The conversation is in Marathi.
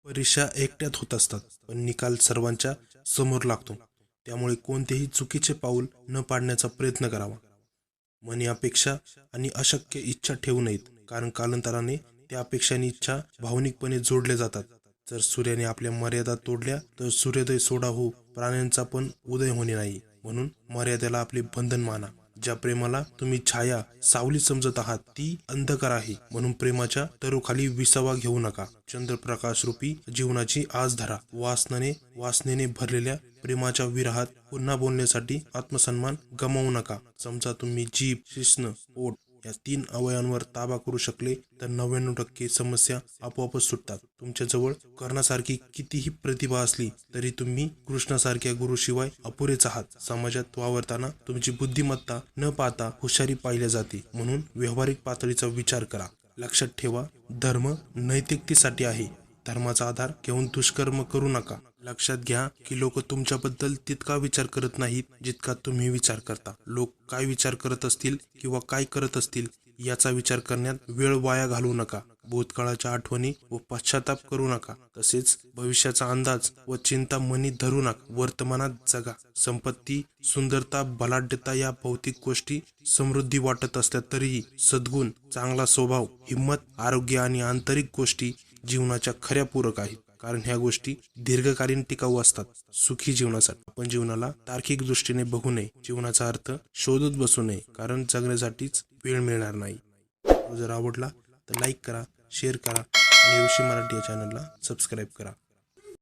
परीक्षा एकट्यात होत असतात, पण निकाल सर्वांच्या समोर लागतो. त्यामुळे कोणतेही चुकीचे पाऊल न पाडण्याचा प्रयत्न करावा. मनी अपेक्षा आणि अशक्य इच्छा ठेवू नयेत, कारण कालांतराने त्या अपेक्षा आणि इच्छा भावनिकपणे जोडल्या जातात. जर सूर्याने आपल्या मर्यादा तोडल्या तर सूर्योदय सोडा हो, प्राण्यांचा पण उदय होणे नाही. म्हणून मर्यादेला आपले बंधन माना. ज्या प्रेमाला तुम्ही छाया सावली समजत आहात ती अंधकार आहे, म्हणून प्रेमाच्या तरुखाली विसावा घेऊ नका. चंद्रप्रकाश रूपी जीवनाची आस धरा. वासनेने भरलेल्या प्रेमाच्या विरहात पुन्हा बोलण्यासाठी आत्मसन्मान गमावू नका. समजा तुम्ही जीभ, शिश्न, ओठ या 3 अवयवांवर ताबा करू शकले तर 99% समस्या आपोआपच सुटतात. तुमच्याजवळ कर्णासारखी कितीही प्रतिभा असली तरी तुम्ही कृष्णासारख्या गुरुशिवाय अपुरेच आहात. समाजात वावरताना तुमची बुद्धिमत्ता न पाहता हुशारी पाहिल्या जाते, म्हणून व्यावहारिक पातळीचा विचार करा. लक्षात ठेवा, धर्म नैतिकतेसाठी आहे. धर्माचा आधार घेऊन दुष्कर्म करू नका. लक्षात घ्या की लोक तुमच्याबद्दल तितका विचार करत नाहीत जितका तुम्ही विचार करता. लोक काय विचार करत असतील किंवा काय करत असतील याचा विचार करण्यात वेळ वाया घालवू नका. भूतकाळाच्या आठवणी व पश्चाताप करू नका. तसेच भविष्याचा अंदाज व चिंता मनी धरू नका. वर्तमानात जगा. संपत्ती, सुंदरता, बलाढ्यता या भौतिक गोष्टी समृद्धी वाटत असल्या तरीही सद्गुण, चांगला स्वभाव, हिंमत, आरोग्य आणि आंतरिक गोष्टी जीवनाच्या खऱ्या पूरक आहेत. कारण ह्या गोष्टी दीर्घकालीन टिकाऊ असतात. सुखी जीवनासाठी आपण जीवनाला तार्किक दृष्टीने बघू नये. जीवनाचा अर्थ शोधत बसू नये, कारण जगण्यासाठीच वेळ मिळणार नाही. जर आवडला तर लाईक करा, शेअर करा आणि एवशी मराठी या चॅनलला सबस्क्राईब करा.